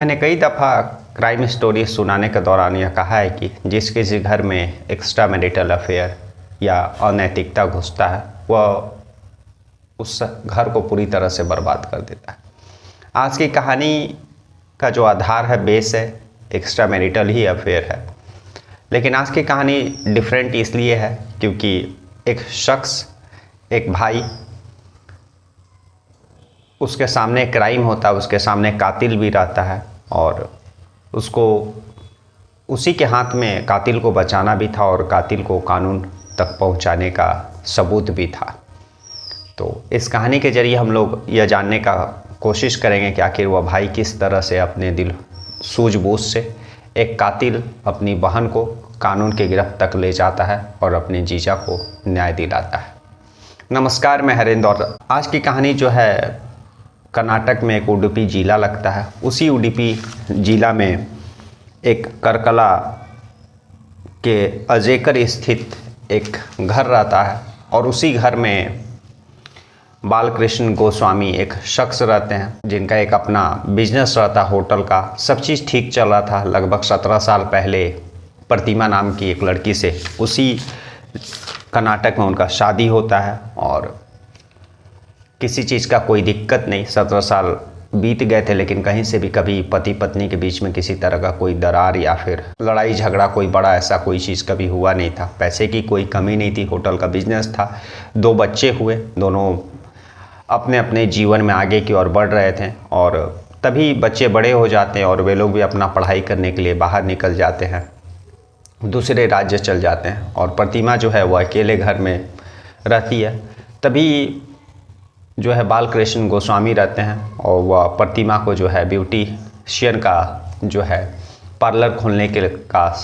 मैंने कई दफ़ा क्राइम स्टोरी सुनाने के दौरान यह कहा है कि जिस किसी घर में एक्स्ट्रा मैरिटल अफेयर या अनैतिकता घुसता है वह उस घर को पूरी तरह से बर्बाद कर देता है। आज की कहानी का जो आधार है, बेस है, एक्स्ट्रा मैरिटल ही अफेयर है। लेकिन आज की कहानी डिफरेंट इसलिए है क्योंकि एक शख्स, एक भाई, उसके सामने क्राइम होता है, उसके सामने कातिल भी रहता है और उसको उसी के हाथ में कातिल को बचाना भी था और कातिल को कानून तक पहुंचाने का सबूत भी था। तो इस कहानी के ज़रिए हम लोग यह जानने का कोशिश करेंगे कि आखिर वह भाई किस तरह से अपने दिल सूझबूझ से एक कातिल अपनी बहन को कानून की गिरफ्त तक ले जाता है और अपने जीजा को न्याय दिलाता है। नमस्कार, मैं हरेंद्र और आज की कहानी जो है कर्नाटक में एक उडुपी जिला लगता है। उसी उडुपी जिला में एक करकला के अजेकर स्थित एक घर रहता है और उसी घर में बालकृष्ण गोस्वामी एक शख्स रहते हैं जिनका एक अपना बिजनेस रहता है, होटल का। सब चीज़ ठीक चल रहा था। लगभग 17 साल पहले प्रतिमा नाम की एक लड़की से उसी कर्नाटक में उनका शादी होता है और किसी चीज़ का कोई दिक्कत नहीं। 17 साल बीत गए थे लेकिन कहीं से भी कभी पति पत्नी के बीच में किसी तरह का कोई दरार या फिर लड़ाई झगड़ा, कोई बड़ा ऐसा कोई चीज़ कभी हुआ नहीं था। पैसे की कोई कमी नहीं थी, होटल का बिजनेस था। 2 बच्चे हुए, दोनों अपने अपने जीवन में आगे की ओर बढ़ रहे थे और तभी बच्चे बड़े हो जाते हैं और वे लोग भी अपना पढ़ाई करने के लिए बाहर निकल जाते हैं, दूसरे राज्य चल जाते हैं और प्रतिमा जो है वह अकेले घर में रहती है। तभी जो है बालकृष्ण गोस्वामी रहते हैं और वह प्रतिमा को जो है ब्यूटीशियन का जो है पार्लर खोलने के का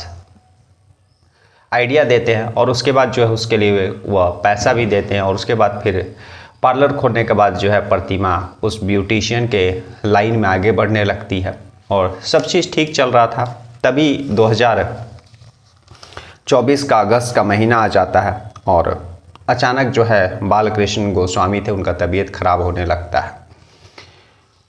आइडिया देते हैं और उसके बाद जो है उसके लिए वह पैसा भी देते हैं और उसके बाद फिर पार्लर खोलने के बाद जो है प्रतिमा उस ब्यूटीशियन के लाइन में आगे बढ़ने लगती है और सब चीज़ ठीक चल रहा था। तभी 2024 का अगस्त का महीना आ जाता है और अचानक जो है बालकृष्ण गोस्वामी थे, उनका तबीयत ख़राब होने लगता है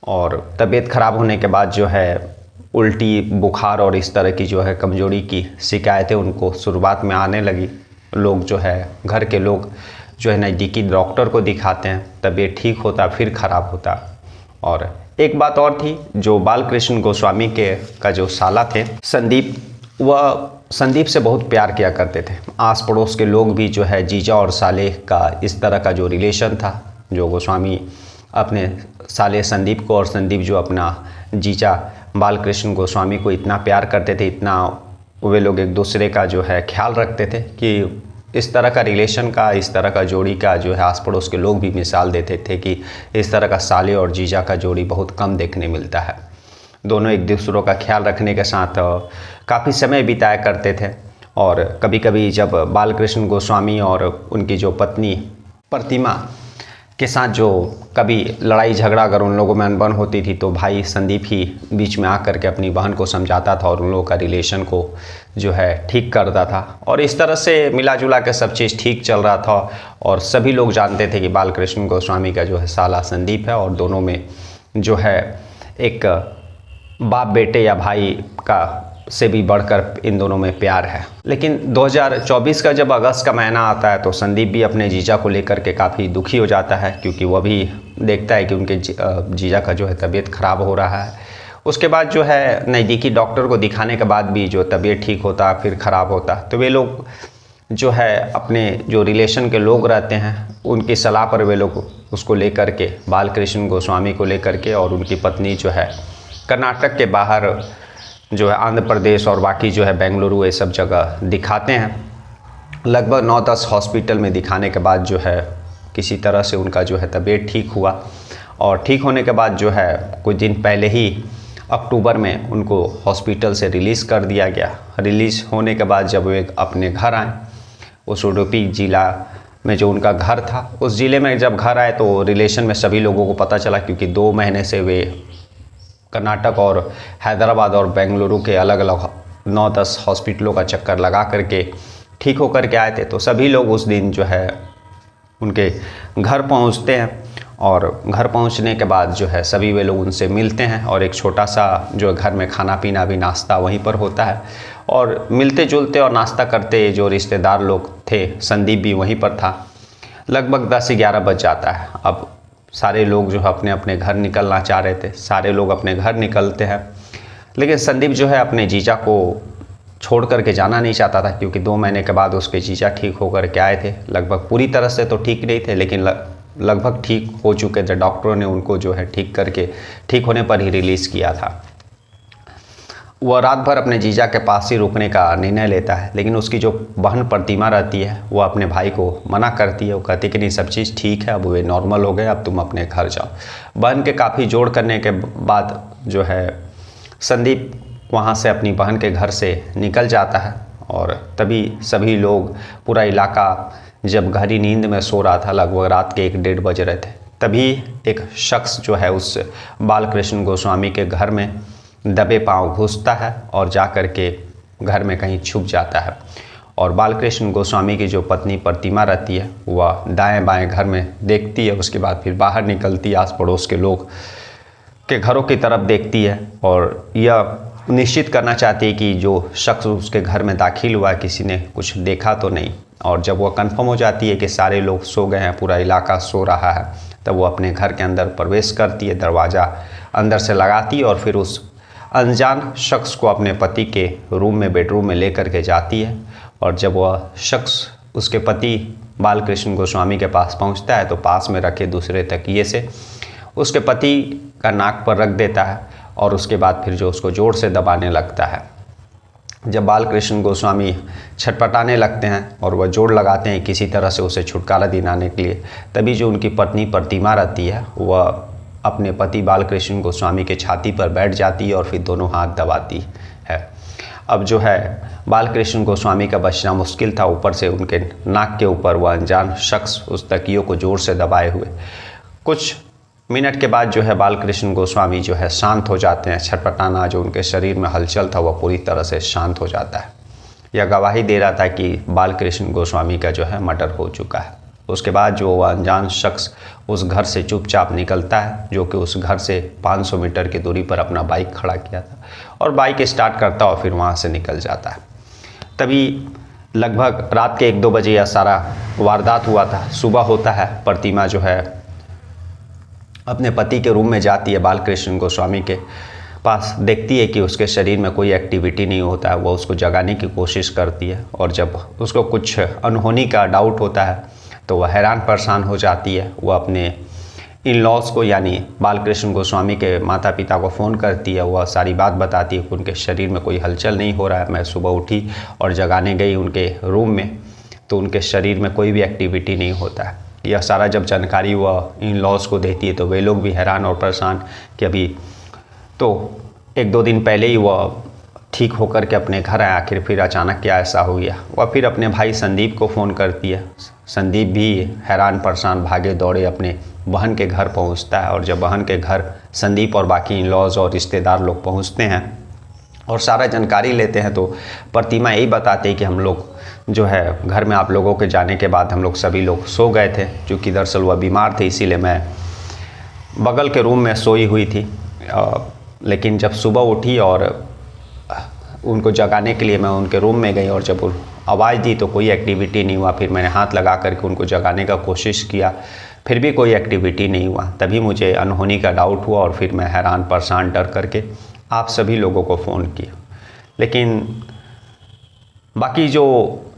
और तबीयत ख़राब होने के बाद जो है उल्टी, बुखार और इस तरह की जो है कमज़ोरी की शिकायतें उनको शुरुआत में आने लगी। लोग जो है, घर के लोग जो है नज़दीकी डॉक्टर को दिखाते हैं, तबीयत ठीक होता फिर ख़राब होता। और एक बात और थी, जो बालकृष्ण गोस्वामी के का जो साला थे संदीप, वह संदीप से बहुत प्यार किया करते थे। आस पड़ोस के लोग भी जो है जीजा और साले का इस तरह का जो रिलेशन था, जो गोस्वामी अपने साले संदीप को और संदीप जो अपना जीजा बालकृष्ण गोस्वामी को इतना प्यार करते थे, इतना वे लोग एक दूसरे का जो है ख्याल रखते थे कि इस तरह का रिलेशन का, इस तरह का जोड़ी का जो है आस पड़ोस के लोग भी मिसाल देते थे कि इस तरह का साले और जीजा का जोड़ी बहुत कम देखने मिलता है। दोनों एक दूसरों का ख्याल रखने के साथ काफ़ी समय बिताया करते थे और कभी कभी जब बालकृष्ण गोस्वामी और उनकी जो पत्नी प्रतिमा के साथ जो कभी लड़ाई झगड़ा अगर उन लोगों में अनबन होती थी तो भाई संदीप ही बीच में आकर के अपनी बहन को समझाता था और उन लोगों का रिलेशन को जो है ठीक करता था और इस तरह से मिला जुला के सब चीज़ ठीक चल रहा था और सभी लोग जानते थे कि बालकृष्ण गोस्वामी का जो है साला संदीप है और दोनों में जो है एक बाप बेटे या भाई का से भी बढ़कर इन दोनों में प्यार है। लेकिन 2024 का जब अगस्त का महीना आता है तो संदीप भी अपने जीजा को लेकर के काफ़ी दुखी हो जाता है क्योंकि वह भी देखता है कि उनके जीजा का जो है तबीयत ख़राब हो रहा है। उसके बाद जो है नज़दीकी डॉक्टर को दिखाने के बाद भी जो तबीयत ठीक होता फिर ख़राब होता, तो वे लोग जो है अपने जो रिलेशन के लोग रहते हैं उनकी सलाह पर वे लोग उसको लेकर के, बालकृष्ण गोस्वामी को लेकर के और उनकी पत्नी जो है कर्नाटक के बाहर जो है आंध्र प्रदेश और बाकी जो है बेंगलुरु, ये सब जगह दिखाते हैं। लगभग 9-10 हॉस्पिटल में दिखाने के बाद जो है किसी तरह से उनका जो है तबीयत ठीक हुआ और ठीक होने के बाद जो है कुछ दिन पहले ही अक्टूबर में उनको हॉस्पिटल से रिलीज़ कर दिया गया। रिलीज़ होने के बाद जब वे अपने घर आए, उस उडुपी ज़िला में जो उनका घर था, उस ज़िले में जब घर आए तो रिलेशन में सभी लोगों को पता चला क्योंकि 2 महीने से वे कर्नाटक और हैदराबाद और बेंगलुरु के अलग अलग 9-10 हॉस्पिटलों का चक्कर लगा करके ठीक होकर के आए थे। तो सभी लोग उस दिन जो है उनके घर पहुंचते हैं और घर पहुंचने के बाद जो है सभी वे लोग उनसे मिलते हैं और एक छोटा सा जो घर में खाना पीना भी नाश्ता वहीं पर होता है। और मिलते जुलते और नाश्ता करते जो रिश्तेदार लोग थे, संदीप भी वहीं पर था। लगभग 10-11 बज जाता है। अब सारे लोग जो है अपने अपने घर निकलना चाह रहे थे, सारे लोग अपने घर निकलते हैं, लेकिन संदीप जो है अपने जीजा को छोड़ करके जाना नहीं चाहता था, क्योंकि 2 महीने के बाद उसके जीजा ठीक होकर के आए थे। लगभग पूरी तरह से तो ठीक नहीं थे, लेकिन लगभग ठीक हो चुके थे। डॉक्टरों ने उनको जो है ठीक करके ठीक होने पर ही रिलीज़ किया था। वह रात भर अपने जीजा के पास ही रुकने का निर्णय लेता है, लेकिन उसकी जो बहन प्रतिमा रहती है वो अपने भाई को मना करती है। वो कहती है कि नहीं, सब चीज़ ठीक है, अब वे नॉर्मल हो गए, अब तुम अपने घर जाओ। बहन के काफ़ी जोड़ करने के बाद जो है संदीप वहाँ से अपनी बहन के घर से निकल जाता है। और तभी सभी लोग, पूरा इलाका जब गहरी नींद में सो रहा था, लगभग रात के 1-1:30 बज रहे थे, तभी एक शख्स जो है उस बालकृष्ण गोस्वामी के घर में दबे पांव घुसता है और जा कर के घर में कहीं छुप जाता है। और बालकृष्ण गोस्वामी की जो पत्नी प्रतिमा रहती है वह दाएं बाएं घर में देखती है, उसके बाद फिर बाहर निकलती है, आस पड़ोस के लोग के घरों की तरफ देखती है और यह निश्चित करना चाहती है कि जो शख्स उसके घर में दाखिल हुआ किसी ने कुछ देखा तो नहीं। और जब वह कंफर्म हो जाती है कि सारे लोग सो गए हैं, पूरा इलाका सो रहा है, तब वो अपने घर के अंदर प्रवेश करती है, दरवाज़ा अंदर से लगाती है और फिर उस अनजान शख्स को अपने पति के रूम में, बेडरूम में लेकर के जाती है। और जब वह शख्स उसके पति बालकृष्ण गोस्वामी के पास पहुंचता है तो पास में रखे दूसरे तकिए से उसके पति का नाक पर रख देता है और उसके बाद फिर जो उसको जोर से दबाने लगता है। जब बालकृष्ण गोस्वामी छटपटाने लगते हैं और वह जोर लगाते हैं किसी तरह से उसे छुटकारा दिलाने के लिए, तभी जो उनकी पत्नी प्रतिमा रहती है वह अपने पति बालकृष्ण गोस्वामी के छाती पर बैठ जाती है और फिर दोनों हाथ दबाती है। अब जो है बालकृष्ण गोस्वामी का बचना मुश्किल था, ऊपर से उनके नाक के ऊपर वह अनजान शख्स उस तकियों को जोर से दबाए हुए। कुछ मिनट के बाद जो है बालकृष्ण गोस्वामी जो है शांत हो जाते हैं। छटपटाना जो उनके शरीर में हलचल था वह पूरी तरह से शांत हो जाता है। यह गवाही दे रहा था कि बालकृष्ण गोस्वामी का जो है मर्डर हो चुका है। उसके बाद जो वह अनजान शख्स उस घर से चुपचाप निकलता है, जो कि उस घर से 500 मीटर की दूरी पर अपना बाइक खड़ा किया था, और बाइक स्टार्ट करता और फिर वहाँ से निकल जाता है। तभी लगभग रात के 1-2 बजे यह सारा वारदात हुआ था। सुबह होता है, प्रतिमा जो है अपने पति के रूम में जाती है, बालकृष्ण गोस्वामी के पास, देखती है कि उसके शरीर में कोई एक्टिविटी नहीं होता है। वह उसको जगाने की कोशिश करती है और जब उसको कुछ अनहोनी का डाउट होता है तो वह हैरान परेशान हो जाती है। वह अपने इन लॉज को यानी बालकृष्ण गोस्वामी के माता पिता को फ़ोन करती है। वह सारी बात बताती है कि उनके शरीर में कोई हलचल नहीं हो रहा है। मैं सुबह उठी और जगाने गई उनके रूम में तो उनके शरीर में कोई भी एक्टिविटी नहीं होता है। यह सारा जब जानकारी वह इन लॉज को देती है तो वे लोग भी हैरान और परेशान कि अभी तो 1-2 दिन पहले ही वह ठीक होकर के अपने घर आए, आखिर फिर अचानक क्या ऐसा हो गया। वह फिर अपने भाई संदीप को फ़ोन करती है। संदीप भी हैरान परेशान भागे दौड़े अपने बहन के घर पहुंचता है और जब बहन के घर संदीप और बाकी इन लॉज और रिश्तेदार लोग पहुंचते हैं और सारा जानकारी लेते हैं तो प्रतिमा यही बताते हैं कि हम लोग जो है घर में आप लोगों के जाने के बाद हम लोग सभी लोग सो गए थे, क्योंकि दरअसल वह बीमार थे, इसीलिए मैं बगल के रूम में सोई हुई थी। लेकिन जब सुबह उठी और उनको जगाने के लिए मैं उनके रूम में गई और जब आवाज़ दी तो कोई एक्टिविटी नहीं हुआ। फिर मैंने हाथ लगा करके उनको जगाने का कोशिश किया, फिर भी कोई एक्टिविटी नहीं हुआ। तभी मुझे अनहोनी का डाउट हुआ और फिर मैं हैरान परेशान डर करके आप सभी लोगों को फ़ोन किया। लेकिन बाकी जो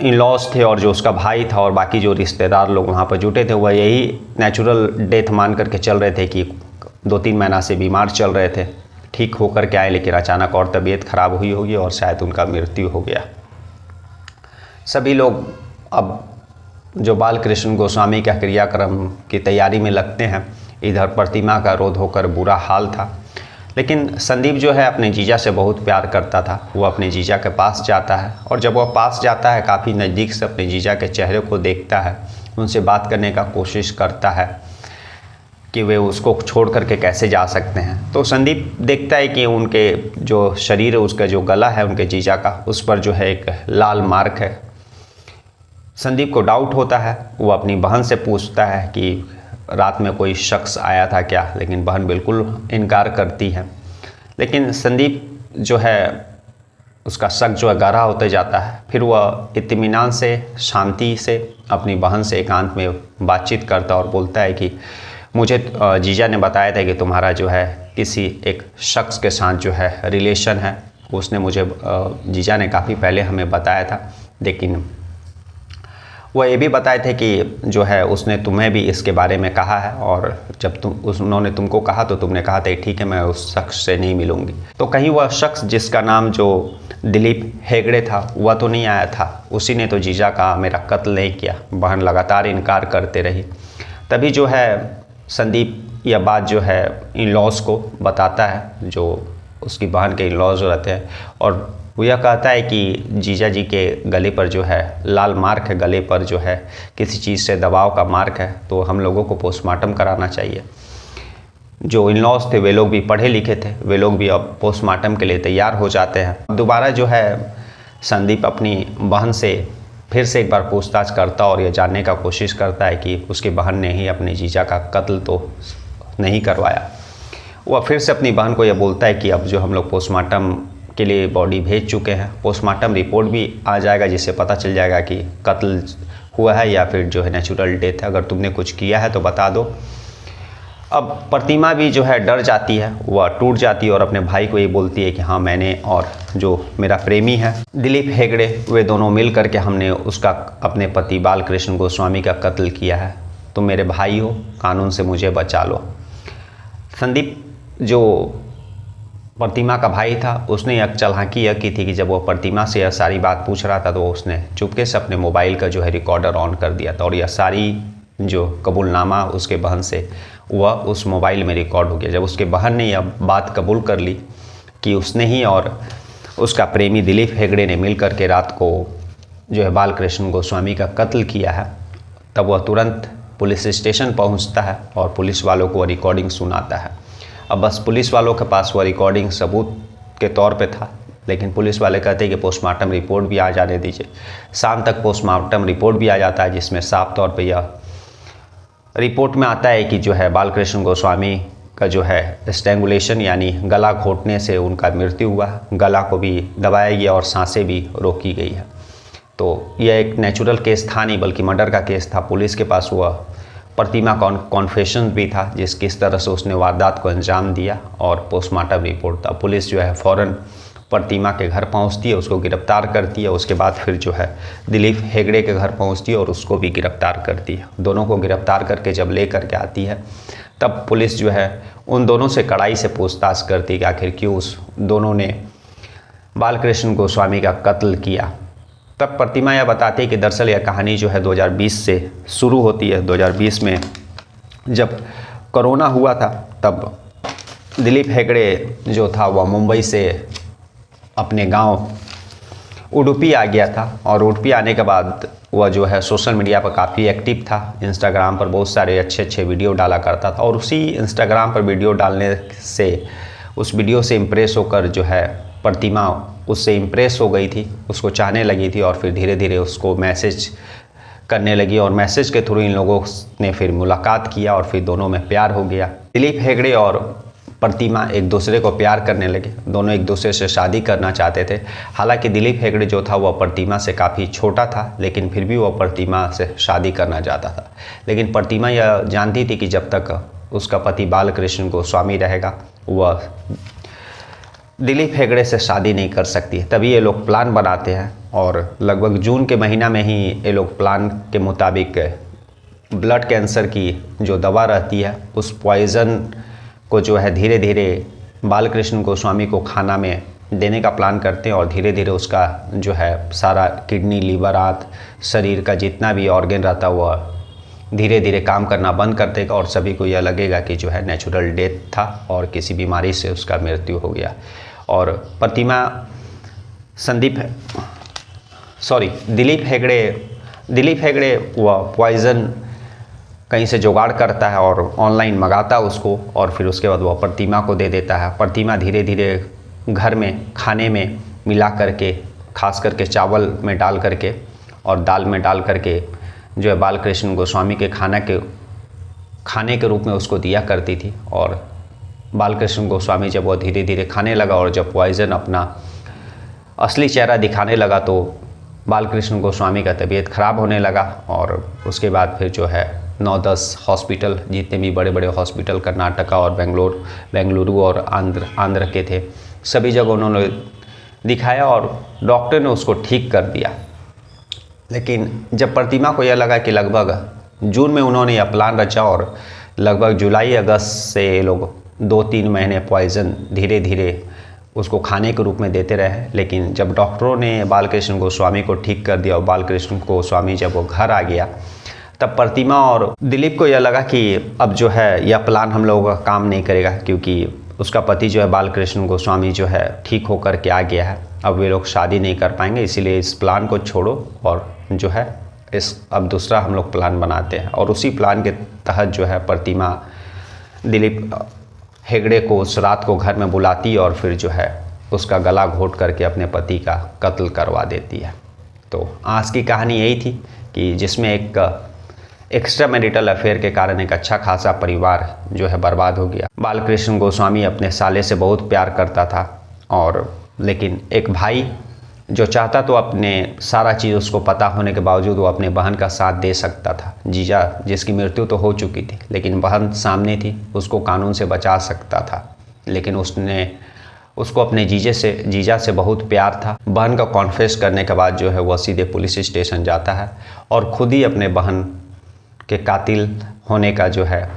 इन लॉज थे और जो उसका भाई था और बाकी जो रिश्तेदार लोग वहाँ पर जुटे थे वह यही नेचुरल डेथ मान करके चल रहे थे कि 2-3 महीना से बीमार चल रहे थे, ठीक होकर के आए, लेकिन अचानक और तबीयत ख़राब हुई होगी और शायद उनका मृत्यु हो गया। सभी लोग अब जो बालकृष्ण गोस्वामी का क्रियाक्रम की तैयारी में लगते हैं। इधर प्रतिमा का रोध होकर बुरा हाल था, लेकिन संदीप जो है अपने जीजा से बहुत प्यार करता था। वो अपने जीजा के पास जाता है और जब वह पास जाता है काफ़ी नज़दीक से अपने जीजा के चेहरे को देखता है, उनसे बात करने का कोशिश करता है कि वे उसको छोड़ करके कैसे जा सकते हैं। तो संदीप देखता है कि उनके जो शरीर है, उसका जो गला है उनके जीजा का, उस पर जो है एक लाल मार्क है। संदीप को डाउट होता है, वो अपनी बहन से पूछता है कि रात में कोई शख्स आया था क्या, लेकिन बहन बिल्कुल इनकार करती है। लेकिन संदीप जो है उसका शक जो है गहरा होते जाता है। फिर वह इत्मीनान से, शांति से अपनी बहन से एकांत में बातचीत करता और बोलता है कि मुझे जीजा ने बताया था कि तुम्हारा जो है किसी एक शख्स के साथ जो है रिलेशन है। उसने मुझे जीजा ने काफ़ी पहले हमें बताया था, लेकिन वह ये भी बताए थे कि जो है उसने तुम्हें भी इसके बारे में कहा है, और जब उन्होंने तुमको कहा तो तुमने कहा था ठीक है मैं उस शख्स से नहीं मिलूंगी। तो कहीं वह शख्स जिसका नाम जो दिलीप हेगड़े था वह तो नहीं आया था, उसी ने तो जीजा का मेरा कत्ल नहीं किया। बहन लगातार इनकार करते रही। तभी जो है संदीप यह बात जो है इन लॉज को बताता है, जो उसकी बहन के इन लॉज रहते हैं, और वो यह कहता है कि जीजा जी के गले पर जो है लाल मार्क है, गले पर जो है किसी चीज़ से दबाव का मार्क है, तो हम लोगों को पोस्टमार्टम कराना चाहिए। जो इन लॉज थे वे लोग भी पढ़े लिखे थे, वे लोग भी अब पोस्टमार्टम के लिए तैयार हो जाते हैं। दोबारा जो है संदीप अपनी बहन से फिर से एक बार पूछताछ करता और यह जानने का कोशिश करता है कि उसकी बहन ने ही अपने जीजा का कत्ल तो नहीं करवाया। वह फिर से अपनी बहन को यह बोलता है कि अब जो हम लोग पोस्टमार्टम के लिए बॉडी भेज चुके हैं, पोस्टमार्टम रिपोर्ट भी आ जाएगा जिससे पता चल जाएगा कि कत्ल हुआ है या फिर जो है नेचुरल डेथ है। अगर तुमने कुछ किया है तो बता दो। अब प्रतिमा भी जो है डर जाती है, वह टूट जाती है और अपने भाई को ये बोलती है कि हाँ मैंने और जो मेरा प्रेमी है दिलीप हेगड़े, वे दोनों मिल करके हमने उसका अपने पति बालकृष्ण गोस्वामी का कत्ल किया है। तुम मेरे भाई हो, कानून से मुझे बचा लो। संदीप जो प्रतिमा का भाई था उसने एक चालाकी यह की थी कि जब वो प्रतिमा से यह सारी बात पूछ रहा था तो उसने चुपके से अपने मोबाइल का जो है रिकॉर्डर ऑन कर दिया था, और यह सारी जो कबूलनामा उसके बहन से वह उस मोबाइल में रिकॉर्ड हो गया। जब उसके बहन ने यह बात कबूल कर ली कि उसने ही और उसका प्रेमी दिलीप हेगड़े ने मिल कर के रात को जो है बालकृष्ण गोस्वामी का कत्ल किया है, तब वह तुरंत पुलिस स्टेशन पहुंचता है और पुलिस वालों को रिकॉर्डिंग सुनाता है। अब बस पुलिस वालों के पास वह रिकॉर्डिंग सबूत के तौर पे था, लेकिन पुलिस वाले कहते हैं कि पोस्टमार्टम रिपोर्ट भी आ जाने दीजिए। शाम तक पोस्टमार्टम रिपोर्ट भी आ जाता है, जिसमें साफ तौर पे यह रिपोर्ट में आता है कि जो है बालकृष्ण गोस्वामी का जो है स्ट्रैंगुलेशन यानी गला घोटने से उनका मृत्यु हुआ, गला को भी दबाया गया और सांसें भी रोकी गई है। तो यह एक नेचुरल केस था नहीं बल्कि मर्डर का केस था। पुलिस के पास वह प्रतिमा कॉन्फेशन भी था जिस किस तरह से उसने वारदात को अंजाम दिया, और पोस्टमार्टम रिपोर्ट था। पुलिस जो है फ़ौरन प्रतिमा के घर पहुंचती है, उसको गिरफ्तार करती है। उसके बाद फिर जो है दिलीप हेगड़े के घर पहुंचती है और उसको भी गिरफ्तार करती है। दोनों को गिरफ्तार करके जब ले करके आती है तब पुलिस जो है उन दोनों से कड़ाई से पूछताछ करती है कि आखिर क्यों उस दोनों ने बालकृष्ण गोस्वामी का कत्ल किया। तब प्रतिमा यह बताती है कि दरअसल यह कहानी जो है 2020 से शुरू होती है। 2020 में जब कोरोना हुआ था तब दिलीप हेगड़े जो था वह मुंबई से अपने गांव उडुपी आ गया था, और उडुपी आने के बाद वह जो है सोशल मीडिया पर काफ़ी एक्टिव था। इंस्टाग्राम पर बहुत सारे अच्छे अच्छे वीडियो डाला करता था, और उसी इंस्टाग्राम पर वीडियो डालने से उस वीडियो से इम्प्रेस होकर जो है प्रतिमा उससे इम्प्रेस हो गई थी, उसको चाहने लगी थी, और फिर धीरे धीरे उसको मैसेज करने लगी, और मैसेज के थ्रू इन लोगों ने फिर मुलाकात किया और फिर दोनों में प्यार हो गया। दिलीप हेगड़े और प्रतिमा एक दूसरे को प्यार करने लगे, दोनों एक दूसरे से शादी करना चाहते थे। हालांकि दिलीप हेगड़े जो था वह प्रतिमा से काफ़ी छोटा था, लेकिन फिर भी वह प्रतिमा से शादी करना चाहता था। लेकिन प्रतिमा यह जानती थी कि जब तक उसका पति बालकृष्ण गोस्वामी रहेगा वह दिलीप हेगड़े से शादी नहीं कर सकती है। तभी ये लोग प्लान बनाते हैं, और लगभग जून के महीना में ही ये लोग प्लान के मुताबिक ब्लड कैंसर की जो दवा रहती है उस पॉइज़न को जो है धीरे धीरे बालकृष्ण गोस्वामी को खाना में देने का प्लान करते हैं, और धीरे धीरे उसका जो है सारा किडनी, लीवर आदि शरीर का जितना भी ऑर्गन रहता है वह धीरे धीरे काम करना बंद कर देगा, और सभी को यह लगेगा कि जो है नेचुरल डेथ था और किसी बीमारी से उसका मृत्यु हो गया। और प्रतिमा दिलीप हेगड़े वह पॉइज़न कहीं से जुगाड़ करता है और ऑनलाइन मंगाता है उसको, और फिर उसके बाद वह प्रतिमा को दे देता है। प्रतिमा धीरे धीरे घर में खाने में मिला करके, खास करके चावल में डाल करके और दाल में डाल करके जो है बालकृष्ण गोस्वामी के खाना के खाने के रूप में उसको दिया करती थी। और बालकृष्ण गोस्वामी जब वो धीरे धीरे खाने लगा और जब पॉइज़न अपना असली चेहरा दिखाने लगा तो बालकृष्ण गोस्वामी का तबीयत ख़राब होने लगा। और उसके बाद फिर जो है 9-10 हॉस्पिटल, जितने भी बड़े बड़े हॉस्पिटल कर्नाटका और बेंगलुरु और आंध्र के थे, सभी जगह उन्होंने दिखाया और डॉक्टर ने उसको ठीक कर दिया। लेकिन जब प्रतिमा को यह लगा कि लगभग जून में उन्होंने यह प्लान रचा और लगभग जुलाई अगस्त से ये लोग 2-3 महीने पॉइज़न धीरे धीरे उसको खाने के रूप में देते रहे। लेकिन जब डॉक्टरों ने बालकृष्ण गोस्वामी को ठीक कर दिया और बालकृष्ण गोस्वामी जब वो घर आ गया, तब प्रतिमा और दिलीप को यह लगा कि अब जो है यह प्लान हम लोगों का काम नहीं करेगा, क्योंकि उसका पति जो है बालकृष्ण गोस्वामी जो है ठीक होकर के आ गया है, अब वे लोग शादी नहीं कर पाएंगे, इसीलिए इस प्लान को छोड़ो और जो है अब दूसरा हम लोग प्लान बनाते हैं। और उसी प्लान के तहत जो है प्रतिमा दिलीप हेगड़े को उस रात को घर में बुलाती और फिर जो है उसका गला घोट करके अपने पति का कत्ल करवा देती है। तो आज की कहानी यही थी कि जिसमें एक एक्स्ट्रा मैरिटल अफेयर के कारण एक अच्छा खासा परिवार जो है बर्बाद हो गया। बालकृष्ण गोस्वामी अपने साले से बहुत प्यार करता था और लेकिन एक भाई जो चाहता तो अपने सारा चीज़ उसको पता होने के बावजूद वो अपने बहन का साथ दे सकता था। जीजा जिसकी मृत्यु तो हो चुकी थी, लेकिन बहन सामने थी, उसको कानून से बचा सकता था। लेकिन उसको अपने जीजा से बहुत प्यार था। बहन का कॉन्फेस करने के बाद जो है वह सीधे पुलिस स्टेशन जाता है और खुद ही अपने बहन के कातिल होने का जो है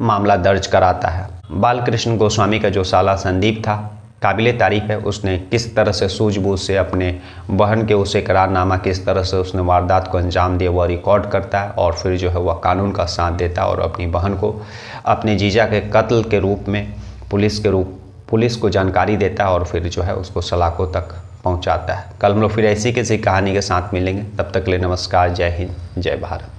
मामला दर्ज कराता है। बालकृष्ण गोस्वामी का जो साला संदीप था, काबिले तारीफ है, उसने किस तरह से सूझबूझ से अपने बहन के उस इकरारनामा किस तरह से उसने वारदात को अंजाम दिया वह रिकॉर्ड करता है और फिर जो है वह कानून का साथ देता है और अपनी बहन को अपने जीजा के कत्ल के रूप में पुलिस को जानकारी देता है और फिर जो है उसको सलाखों तक पहुंचाता है। कल हम लोग फिर ऐसी किसी कहानी के साथ मिलेंगे, तब तक के लिए नमस्कार, जय हिंद, जय भारत।